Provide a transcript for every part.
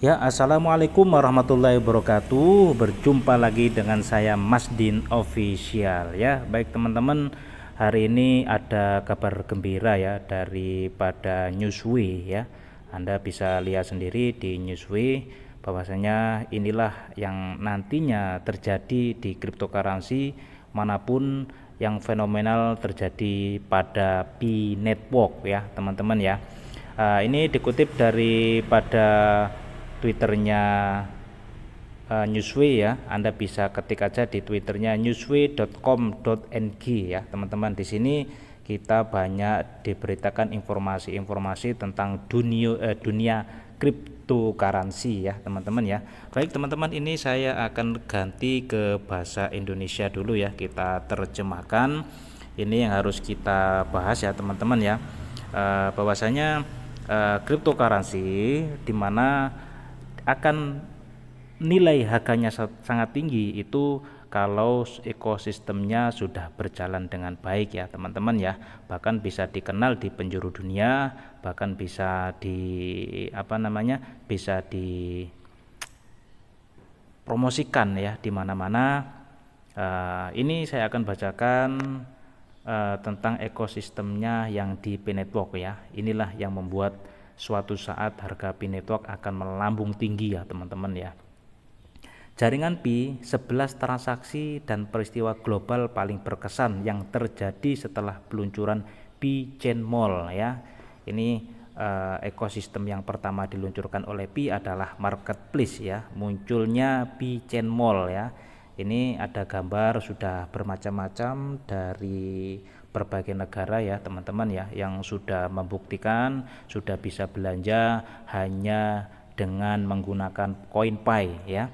Ya, assalamualaikum warahmatullahi wabarakatuh. Berjumpa lagi dengan saya Mas Din Official ya. Baik teman-teman, hari ini ada kabar gembira ya daripada Newsway ya. Anda bisa lihat sendiri di Newsway bahwasanya inilah yang nantinya terjadi di cryptocurrency manapun yang fenomenal terjadi pada Pi Network ya, teman-teman ya. Ini dikutip daripada Twitternya Newsway ya. Anda bisa ketik aja di Twitternya newsway.com.ng ya, teman-teman. Di sini kita banyak diberitakan informasi-informasi tentang dunia cryptocurrency ya, teman-teman ya. Baik teman-teman, ini saya akan ganti ke bahasa Indonesia dulu ya. Kita terjemahkan. Ini yang harus kita bahas ya, teman-teman ya. Bahwasanya cryptocurrency di mana akan nilai harganya sangat tinggi itu kalau ekosistemnya sudah berjalan dengan baik ya, teman-teman ya. Bahkan bisa dikenal di penjuru dunia, bahkan bisa bisa dipromosikan ya di mana-mana. Ini saya akan bacakan tentang ekosistemnya yang di Pi Network ya. Inilah yang membuat suatu saat harga Pi Network akan melambung tinggi ya, teman-teman ya. Jaringan Pi, 11 transaksi dan peristiwa global paling berkesan yang terjadi setelah peluncuran Pi Chain Mall ya. Ini ekosistem yang pertama diluncurkan oleh Pi adalah marketplace ya. Munculnya Pi Chain Mall ya. Ini ada gambar sudah bermacam-macam dari berbagai negara ya, teman-teman ya, yang sudah membuktikan sudah bisa belanja hanya dengan menggunakan CoinPay ya.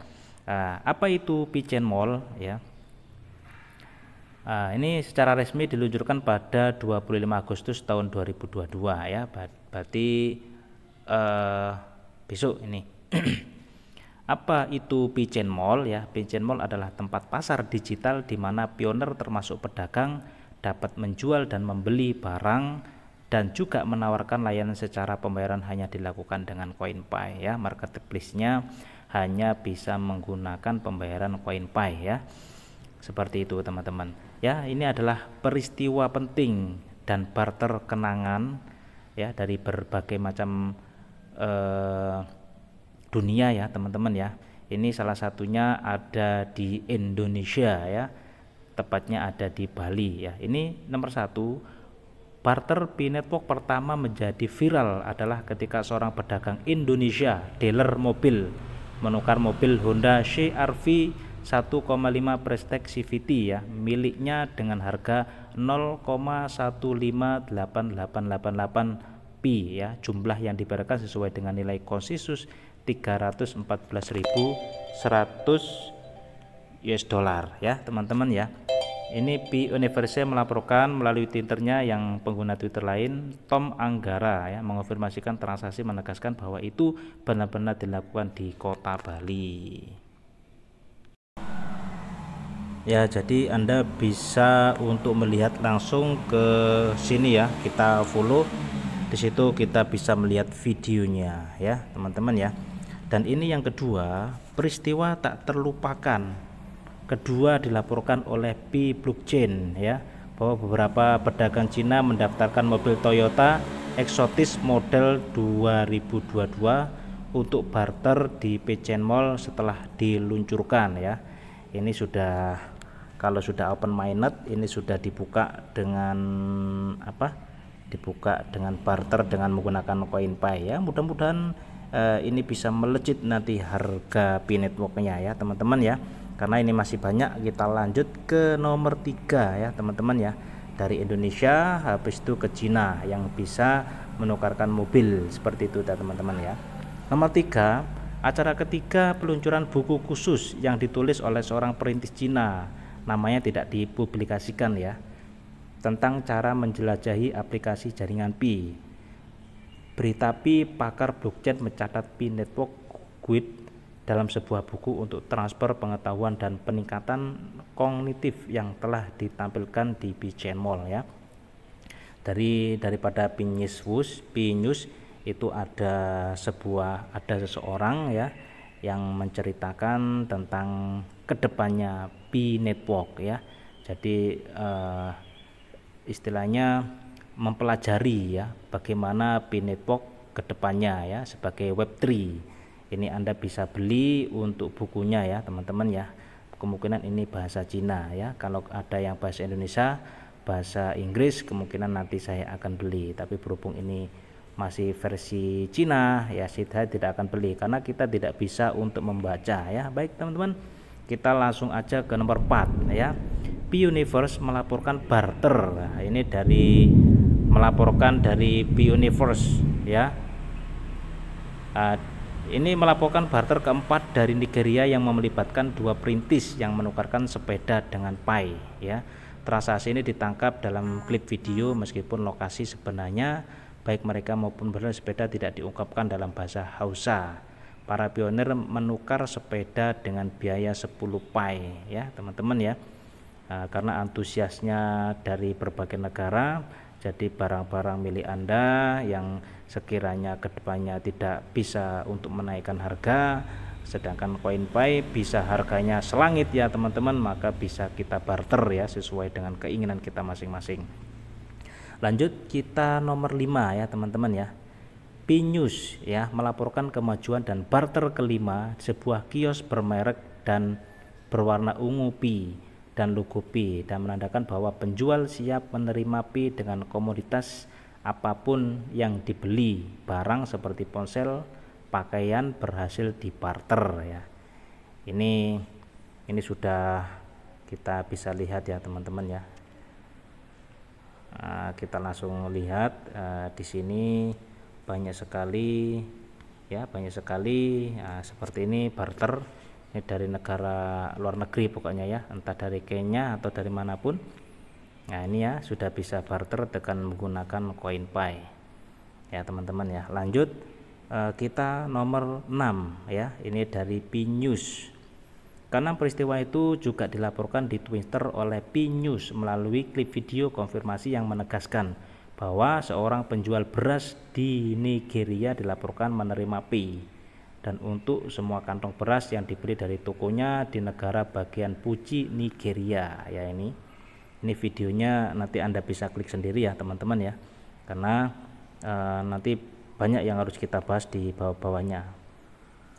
Apa itu Pi Chain Mall ya? Ini secara resmi diluncurkan pada 25 Agustus tahun 2022 ya. Berarti besok ini. Apa itu Pi Chain Mall ya? Pi Chain Mall adalah tempat pasar digital di mana pioner termasuk pedagang dapat menjual dan membeli barang dan juga menawarkan layanan secara pembayaran hanya dilakukan dengan CoinPay ya. Marketplace-nya hanya bisa menggunakan pembayaran CoinPay ya. Seperti itu teman-teman. Ya, ini adalah peristiwa penting dan barter kenangan ya dari berbagai macam dunia ya, teman-teman ya. Ini salah satunya ada di Indonesia ya. Tepatnya ada di Bali ya. Ini nomor satu, barter Pi Network pertama menjadi viral adalah ketika seorang pedagang Indonesia, dealer mobil, menukar mobil Honda CR-V 1,5 Prestige CVT ya, miliknya dengan harga 0,158888 Pi ya. Jumlah yang dibayarkan sesuai dengan nilai konsensus 314.100 US dollar ya, teman-teman ya. Ini Pi Universe melaporkan melalui Twitternya yang pengguna Twitter lain, Tom Anggara ya, mengonfirmasikan transaksi, menegaskan bahwa itu benar-benar dilakukan di kota Bali. Ya, jadi Anda bisa untuk melihat langsung ke sini ya. Kita follow. Di situ kita bisa melihat videonya ya, teman-teman ya. Dan ini yang kedua, peristiwa tak terlupakan. Kedua dilaporkan oleh Pi Blockchain ya, bahwa beberapa pedagang Cina mendaftarkan mobil Toyota eksotis model 2022 untuk barter di Pi Chain Mall setelah diluncurkan ya. Ini sudah, kalau sudah open minded, ini sudah dibuka dengan dibuka dengan barter dengan menggunakan CoinPay ya. Mudah-mudahan ini bisa melejit nanti harga Pi Network-nya ya, teman-teman ya. Karena ini masih banyak. Kita lanjut ke nomor 3 ya, teman-teman ya. Dari Indonesia habis itu ke Cina yang bisa menukarkan mobil seperti itu ya, teman-teman ya. Nomor 3, acara ketiga peluncuran buku khusus yang ditulis oleh seorang perintis Cina, namanya tidak dipublikasikan ya, tentang cara menjelajahi aplikasi jaringan Pi. Berita Pi, pakar blockchain mencatat Pi Network Guide dalam sebuah buku untuk transfer pengetahuan dan peningkatan kognitif yang telah ditampilkan di Pi Chain Mall ya. Daripada Pi News itu ada seseorang ya yang menceritakan tentang kedepannya Pi Network ya. Jadi istilahnya mempelajari ya bagaimana Pi Network kedepannya ya sebagai Web3. Ini Anda bisa beli untuk bukunya ya teman-teman ya. Kemungkinan ini bahasa Cina ya. Kalau ada yang bahasa Indonesia, bahasa Inggris, kemungkinan nanti saya akan beli. Tapi berhubung ini masih versi Cina ya, saya tidak akan beli karena kita tidak bisa untuk membaca ya. Baik teman-teman, kita langsung aja ke nomor 4 ya. Pi Universe melaporkan barter. Nah, ini melaporkan dari Pi Universe ya. Ini melaporkan barter keempat dari Nigeria yang melibatkan 2 perintis yang menukarkan sepeda dengan Pi ya. Transaksi ini ditangkap dalam klip video meskipun lokasi sebenarnya baik mereka maupun bersepeda tidak diungkapkan dalam bahasa Hausa. Para pionir menukar sepeda dengan biaya 10 Pi ya teman-teman ya. Karena antusiasnya dari berbagai negara, jadi barang-barang milik Anda yang sekiranya kedepannya tidak bisa untuk menaikkan harga, sedangkan koin Pi bisa harganya selangit ya teman-teman, maka bisa kita barter ya sesuai dengan keinginan kita masing-masing. Lanjut kita nomor 5 ya teman-teman ya. Pi News ya melaporkan kemajuan dan barter kelima sebuah kios bermerek dan berwarna ungu Pi dan logo Pi dan menandakan bahwa penjual siap menerima Pi dengan komoditas apapun yang dibeli. Barang seperti ponsel, pakaian berhasil dibarter ya. Ini sudah kita bisa lihat ya teman-teman ya. Kita langsung lihat di sini banyak sekali seperti ini barter. Ini dari negara luar negeri pokoknya ya, entah dari Kenya atau dari manapun. Nah ini ya sudah bisa barter dengan menggunakan koin Pi ya teman-teman ya. Lanjut kita nomor 6 ya, ini dari Pi News. Karena peristiwa itu juga dilaporkan di Twitter oleh Pi News melalui klip video konfirmasi yang menegaskan bahwa seorang penjual beras di Nigeria dilaporkan menerima Pi. Dan untuk semua kantong beras yang dibeli dari tokonya di negara bagian Puji Nigeria ya. Ini videonya nanti Anda bisa klik sendiri ya teman-teman ya, karena nanti banyak yang harus kita bahas di bawah-bawahnya.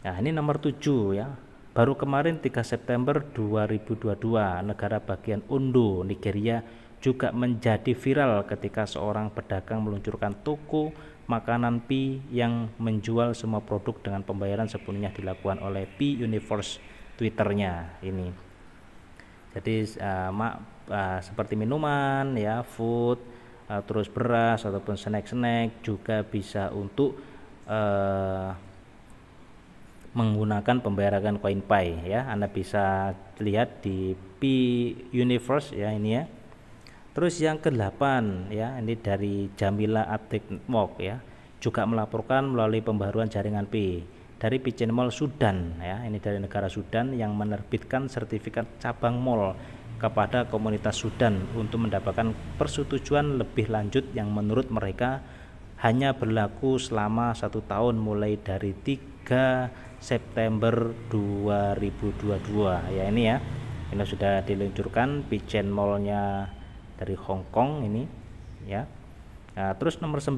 Nah ini nomor 7 ya. Baru kemarin 3 September 2022 negara bagian Ondo Nigeria juga menjadi viral ketika seorang pedagang meluncurkan toko makanan Pi yang menjual semua produk dengan pembayaran sepenuhnya dilakukan oleh Pi Universe Twitternya ini. Jadi seperti minuman ya, food, terus beras ataupun snack juga bisa untuk menggunakan pembayaran koin Pi ya. Anda bisa lihat di Pi Universe ya ini ya. Terus yang ke-8 ya, ini dari Jamila Update Network ya, juga melaporkan melalui pembaruan jaringan Pi dari Pigeon Mall Sudan ya. Ini dari negara Sudan yang menerbitkan sertifikat cabang mall kepada komunitas Sudan untuk mendapatkan persetujuan lebih lanjut yang menurut mereka hanya berlaku selama 1 tahun mulai dari 3 September 2022 ya. Ini ya, ini sudah diluncurkan Pigeon Mall-nya dari Hong Kong ini ya. Nah, terus nomor 9,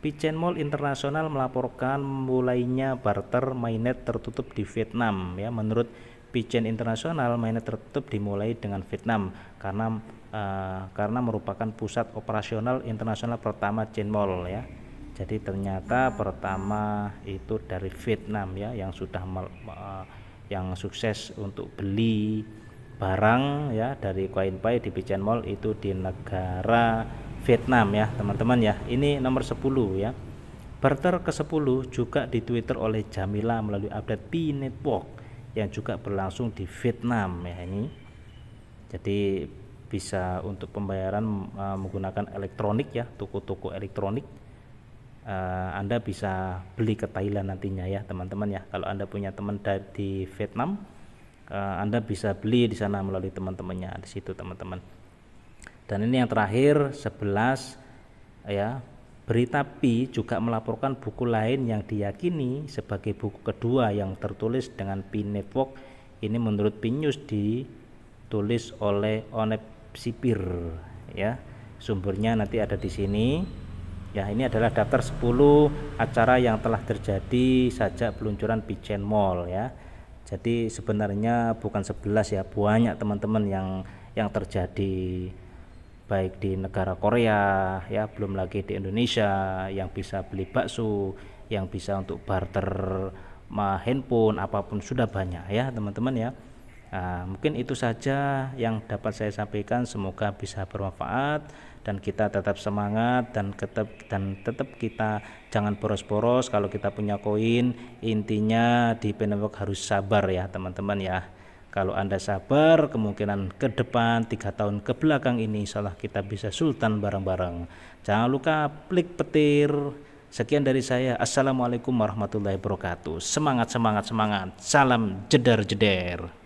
Pigeon Mall Internasional melaporkan mulainya barter mainnet tertutup di Vietnam ya. Menurut Pigeon Internasional, mainnet tertutup dimulai dengan Vietnam karena merupakan pusat operasional internasional pertama chain mall ya. Jadi ternyata pertama itu dari Vietnam ya, yang sudah yang sukses untuk beli barang ya dari koin Pi di Pigeon Mall itu di negara Vietnam ya teman-teman ya. Ini nomor 10 ya. Barter ke-10 juga di Twitter oleh Jamila melalui update Pi Network yang juga berlangsung di Vietnam ya ini. Jadi bisa untuk pembayaran menggunakan elektronik ya, toko-toko elektronik. Anda bisa beli ke Thailand nantinya ya teman-teman ya. Kalau Anda punya teman di Vietnam, Anda bisa beli di sana melalui teman-temannya di situ teman-teman. Dan ini yang terakhir 11 ya, Berita Pi juga melaporkan buku lain yang diyakini sebagai buku kedua yang tertulis dengan Pi Network. Ini menurut Pi News ditulis oleh Onep Sipir ya. Sumbernya nanti ada di sini. Ya, ini adalah daftar 10 acara yang telah terjadi sejak peluncuran Pichen Mall ya. Jadi sebenarnya bukan 11 ya, banyak teman-teman yang terjadi baik di negara Korea ya, belum lagi di Indonesia yang bisa beli bakso, yang bisa untuk barter handphone, apapun sudah banyak ya teman-teman ya. Nah, mungkin itu saja yang dapat saya sampaikan, semoga bisa bermanfaat dan kita tetap semangat dan tetap kita jangan boros-boros. Kalau kita punya koin, intinya di Pi Network harus sabar ya teman-teman ya. Kalau Anda sabar, kemungkinan ke depan 3 tahun ke belakang ini insyaallah kita bisa sultan bareng-bareng. Jangan lupa klik petir. Sekian dari saya. Assalamualaikum warahmatullahi wabarakatuh. Semangat, semangat, semangat. Salam jeder-jeder.